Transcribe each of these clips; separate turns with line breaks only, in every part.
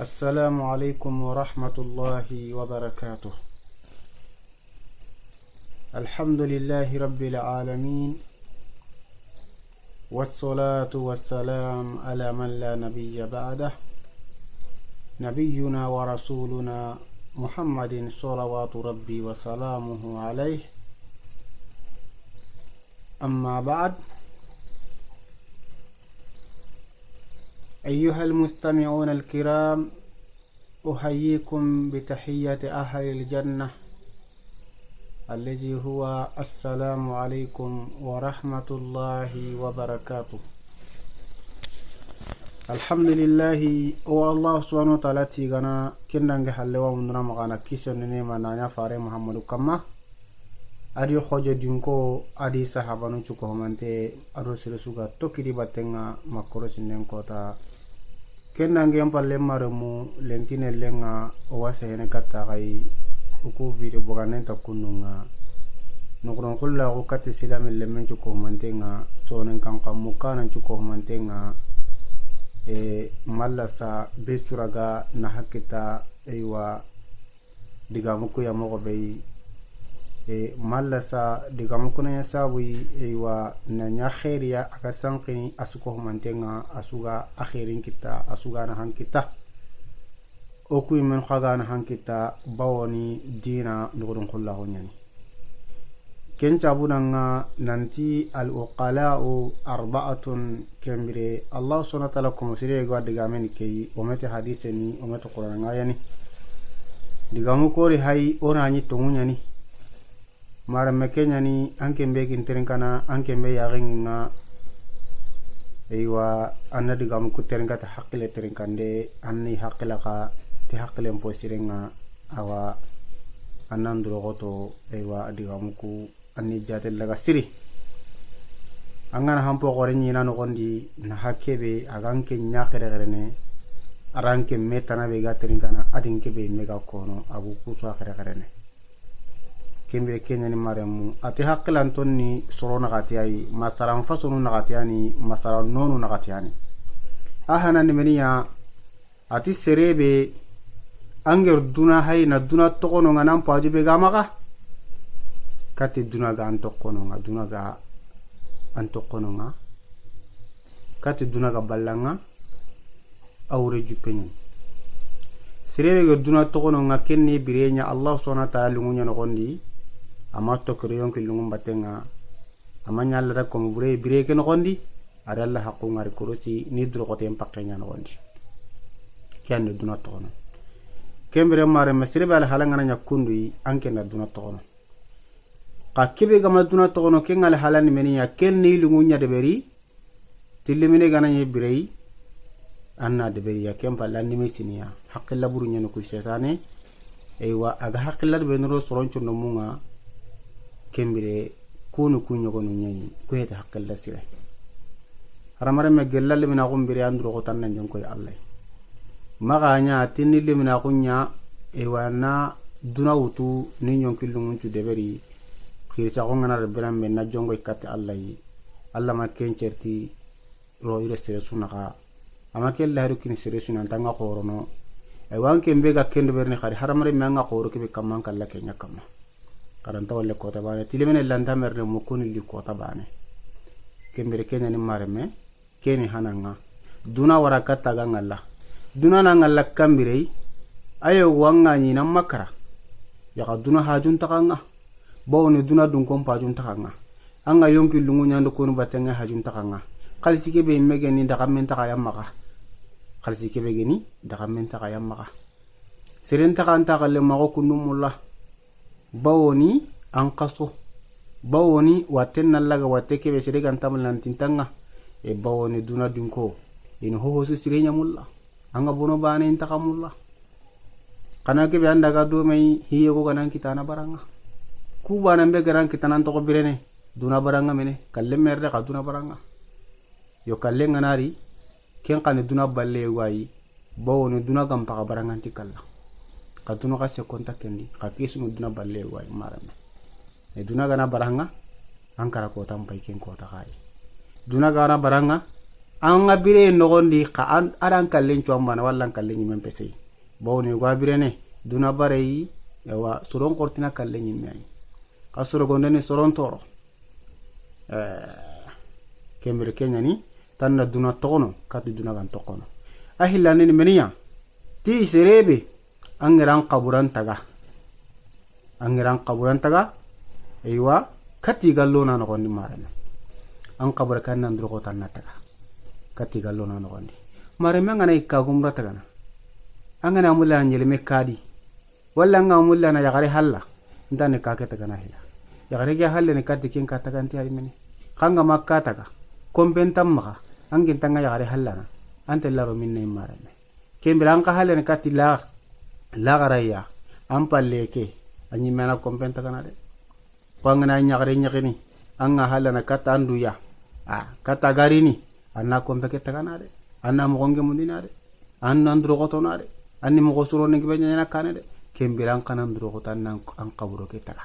السلام عليكم ورحمة الله وبركاته. الحمد لله رب العالمين، والصلاة والسلام على من لا نبي بعده، نبينا ورسولنا محمد صلوات ربي وسلامه عليه. أما بعد، أيها المستمعون الكرام، أحييكم بتحية أهل الجنة الذي هو السلام عليكم ورحمة الله وبركاته. الحمد لله والله سبحانه وتعالى تيغانا كننغ حلوا مندنا مغانا كيسون نيما نانيا فاري محمد كما adi khoje dinko adi sahabanu chuko homante ado siresuga tokiri batenga makoro sinen kota kennange ampalle maremu lenkine lenga owase hene katta kai uku video boganen takununga nokron kulla ko katti silami lemmen chuko homantenga sonen kanka mukana chuko homantenga mallasa besuraga na hakita eywa digamuko ya mogo bei mallasa digamukuna ya sawi eywa na nya khairiya aka sankini asuko mantenga asuga akhirin kita asuga na hankita oku men khaga na hankita bawoni dina nugurun kullahu nyani kencha bunanga nanti al uqala'u arba'atun kembire Allah subhanahu wa ta'ala ko sire go digamen kay omete haditheni omete qur'an ngayani digamukori hay onani tungunyani mara mekenya ni anke mbegin terenkana anke mbe yaginga eywa anna digam ku terenkata haqqile terenkande anni haqqila ka ti haqqile mposirenga awa annandro goto eywa digam ku anni jatel laga siri angana hampo gore ni nanu gondi na hakkebe aganke nyakere garene aranke metana be gaterenkana adinke be mega kono abu kutu akere garene kembe kenya ni maremu ati haqilan tonni sorona gatiyai masaran fasunu nagatiyani masaran nonu nagatiyani ahana ni meniya ati serebe anger duna hay na duna tokono ngana pajibe gamaka kati duna ga antokono nga duna ga antokono nga kati duna ga ballanga awre jupeni serebe ga duna tokono nga kenni birenya Allah subhanahu wa ta'ala lungunya no gondi ama tokre yonki lungum batenga ama nyalla da ko bure bireke no gondi ara Allah haqqu ngari kuruci ni dro ko tem pakkenya no gondi kyan duna tono kembere mare masire bal halangana nyakundu anke na duna tono ka kebe gama duna tono kengal halani meniya kenni lungunya de beri tilimine gana nye birei anna de beri ya kempa lanni mesiniya haqqilla buru nyano ku shetane eywa aga haqqilla be no soroncho no munga kembire kunu kunyo gonu nyi ko heta haqqalla sire haramare me gellal mina gumbire andro ko tan nan koy Allah maganya tinni limina kunya e wana duna wutu ni nyon kilungun tu deberi khirta ko ngana rabbiram men na jongo ikati Allah yi Allah ma kencerti ro ire sire sunaka ama kella haru kin sire sunan tanga qorono e wanke mbega kendo berni khari haramare me nga qoro ke kamman kala kenya kamma karanta wala kota bane tilimene landa merne mukuni li kota bane kembere kenya ni mareme keni hananga duna warakata ga ngalla duna na ngalla kambirei ayo wanga ni na makara ya ka duna hajun takanga bawni duna dun kom pajun takanga anga yonki lungu nyando kono batenga hajun takanga khalsi ke be megeni daga men takaya maka khalsi ke be geni daga men takaya maka seren takanta kalle mako kunumullah bawoni anqaso bawoni watenna laga wateke be sire kan tamlan tintanga e bawoni duna dunko in ho su sirenya mulla anga bono bane intakamulla kana ke be anda ga do mai hiye ko kanan kitana baranga ku bana be garan kitanan to ko birene duna baranga mene kalle merde ka duna baranga yo kalle nganari ken kan duna balle wayi bawoni duna gam pa baranga tikalla katunu ka se konta kendi ka kesu duna balle way marame e duna gana baranga ankara ko tampai ken ko ta kai duna gana baranga anga bire nogondi ka aran kallen cuambana wallan kallen nyimen pese bawni gwa bire ne duna barei yawa suron kortina kallen nyimen kasuro gondene soron toro kembere kenyani tanna duna tokono katu duna gan tokono ahillani ni meniya ti serebe angeran qaburan taga eywa kati gallona no gondi marana an qabur kan nan duro tan taga kati gallona no gondi marame ngana ikka gumra taga na angana mulla nyele me kadi walla nga mulla na yagare halla ndane ka ke taga na hila yagare ga halle ne kati kin ka taga anti ari meni kanga makka taga kompentam maka angin tanga yagare halla na ante laro minne marame kembiran ka halle ne kati la garaya ampalleke anyi mena kompenta kana de pangana nyagare nyakini anga halana kata anduya kata garini anna kompeke takana de anna mogonge mundina de anna ndro gotona de anni mogo suro ne gibe nyana kana de kembiran kana ndro gotan nan an kaburo ke taka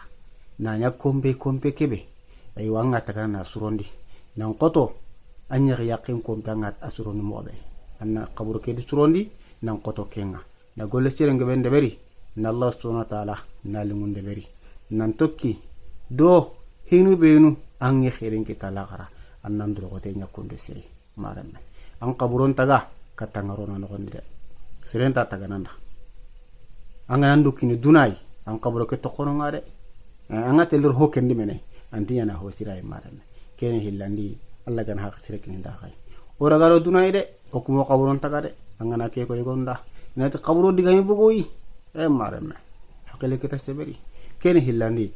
nanya kombe kebe ay wanga taka na surondi nan koto anya yakin kombe ngat asuroni mobe anna kaburo ke di surondi nan koto kenga na golle sire ngebe ndeberi na Allah subhanahu wa ta'ala na lungunde beri nan tokki do hinu benu an ye khairin kita lagara annan duro gote nyakunde sey maranne an kaburon taga katangaro na no gonde sirenta taga nanda an nan dukini dunai an kaburo ke tokono ngade an atelur hokendi mene antinya na hosira e maranne kene hillandi Allah gan hak sirekin da kay ora garo dunai de okumo kaburon taga de an na ke ko gonda nati kaburo digami bugoyi marame hakele kita seberi kene hillandi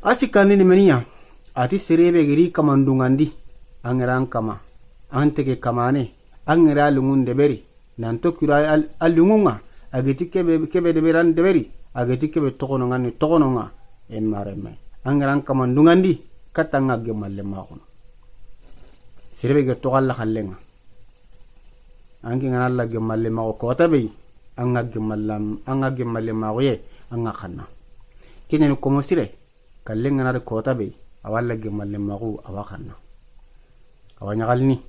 asikani ni meniya ati serebe giri kamandungandi angeran kama anteke kamane angera lungunde beri nanto kira alungunga ageti kebe de beran de beri ageti kebe tokono ngani tokono nga marame angeran kamandungandi katanga gemalle makono serebe ge tokalla khallenga angi ngana alla gemalle mako kota be anga gemalle magoye anga khanna kinen ko mosire kallenga na kota be awalla gemalle mago awakhanna awanya galni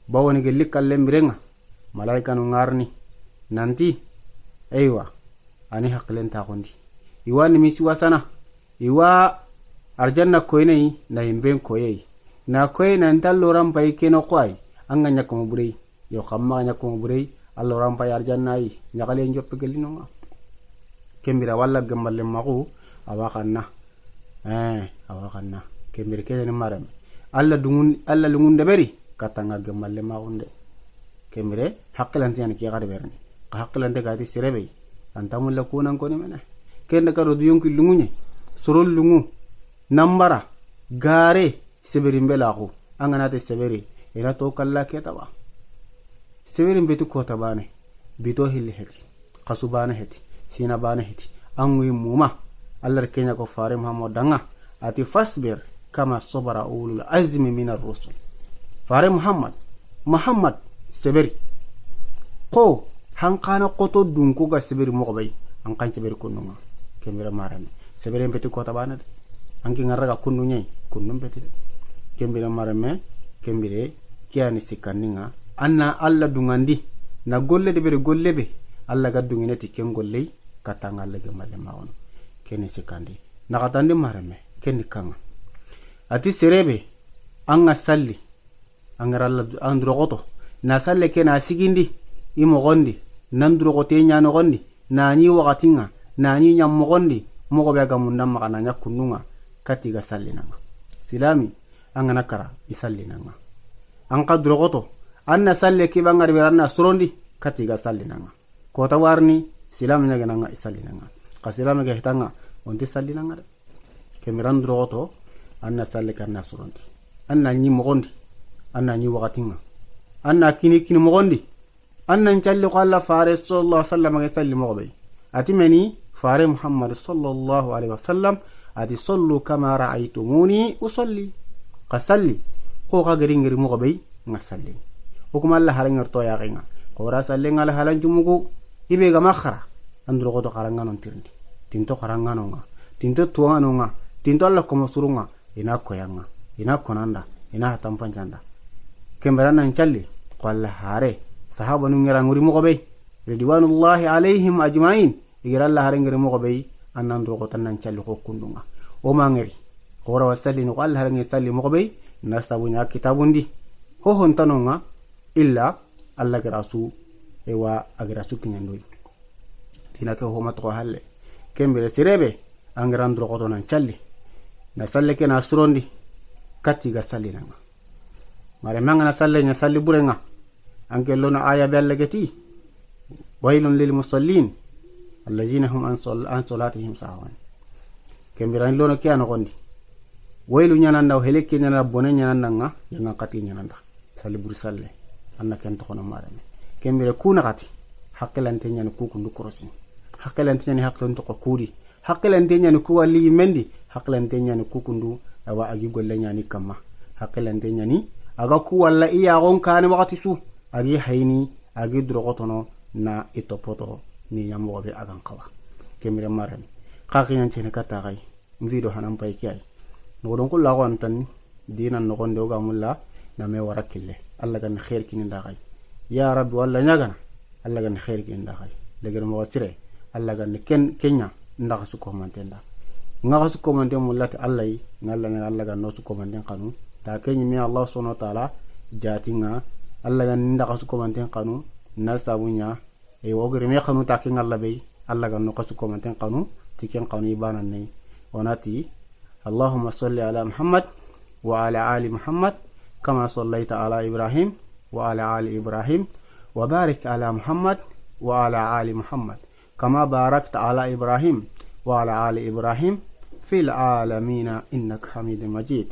bawoni gelli kallem birenga malaika no ngarni nanti aywa ani haklen ta gondi iwani misi wasana iwa arjanna koynei na imben koyei na koy nan talloram bay keno koy anga nyako burei yo xamma nyako burei Allah rampa arjannai nyakale njoppe gelino ma kembira walla gemalle maku awakanna kembira kene maram alla lungun de beri katanga gemalle makunde kembire hakkalanti an ki gade berni hakkalante gadi sirebe antamul lakunan koni mena kende karo duyonki lungunye sorol lungu nambara gare seberi mbelaku anganate seberi ina to kalla ketawa severin betu kota bane bito hilli heti qasu bane heti sina bane heti angwi muma allar kenya ko fare muhammad danga ati fasbir kama sabara ulul azmi min ar-rusul fare muhammad seberi ko hankana qoto dunku ga seberi mo bay an kan seberi kununga kembira marane seberi betu kota bane anki ngaraga kunu nyai kunum beti kembira marame kembire kiani sikaninga anna alla dungandi na golle de bere golle be alla gaddungineti ken golley katanga alla gemalle mawon kene sikandi na katande marame ken kanga ati serebe anga salli angara alla androgoto na salle ken asigindi imo gondi nandrogote nyano gondi na nyi wakatinga na nyi nyam gondi mo go be ga mun namma kana nyakununga katiga sallinanga silami anga nakara isallinanga anka drogoto anna salle ki bangar biranna surondi katiga sallinanga kota warni silam nya gananga isallinanga kasilam ga hitanga onti sallinanga de kemiran drogoto anna salle kanna surondi anna nyi mogondi anna nyi wakatinga anna kini mogondi anna nchalle ko alla fare sallallahu alaihi wasallam ga salli mogobe atimeni fare muhammad sallallahu alaihi wasallam ati sallu kama ra'aytumuni usalli qasalli ko ka garingiri mogobe ngasalli hukuma alla harangar to yaqinga qora sallenga la halan jumugo ibe ga makhara andro goto qaranga non tirndi tinto qaranga nonga tinto tuanga nonga tinto alla ko masurunga ina ko yanga ina konanda ina tampanjanda kembera nan calli qalla hare sahaba nu ngira nguri mo ko be ridwanullahi alaihim ajmain igira Allah hare ngiri mo ko be annan do ko tan nan calli ko kundunga o ma ngiri qora wasalli no Allah hare ngi salli mo ko be nasabunya kitabundi ho hon tanonga illa Allah garasu ewa agarasu kinyandoy tina ke ho matko halle kembere sirebe angiran do ko to nan calli na salle ke na surondi katti ga salli nanga mare manga na salle nya salli burenga anke lona aya belle geti wailun lil musallin allazina hum an salatihim sahwan kembiran lona kiano gondi wailu nya nanda heleke nya na bonen nya nanga yanga katti nya nanda salli bur salle anna ken to kono mare kembire kuna kati hakkelante nya ku kundu korosi hakkelante nya hakkelante ko kudi hakkelante nya ku wali mendi hakkelante nya ku kundu awa agi golle nya ni kamma hakkelante nya ni aga ku walla iya gon kane wakati su agi hayni agi drogotono na itopoto ni yammo be agan kawa kemire maren khaki nyan cene kata gai video hanam pay kay no don ko la gon tan dinan no gonde ga mulla na me warakille alla gan khair kini nda gai ya rabbi walla nyagana alla gan khair kini nda gai leger mo watire alla gan kenya nda su ko mantenda nga su ko mante mullati alla yi ngalla na alla gan no su ko manten kanu ta kenyi mi Allah subhanahu wa ta'ala jatinga alla gan nda kasu komanten kanu na sabunya e wogere me kanu ta ken alla be alla gan no kasu komanten kanu tiken kanu ibana ne onati Allahumma salli ala Muhammad wa ala ali Muhammad kama sallaita ala Ibrahim wa ala ali Ibrahim wa barik ala Muhammad wa ala ali Muhammad kama barakta ala Ibrahim wa ala ali Ibrahim fil alamin innaka Hamidum Majid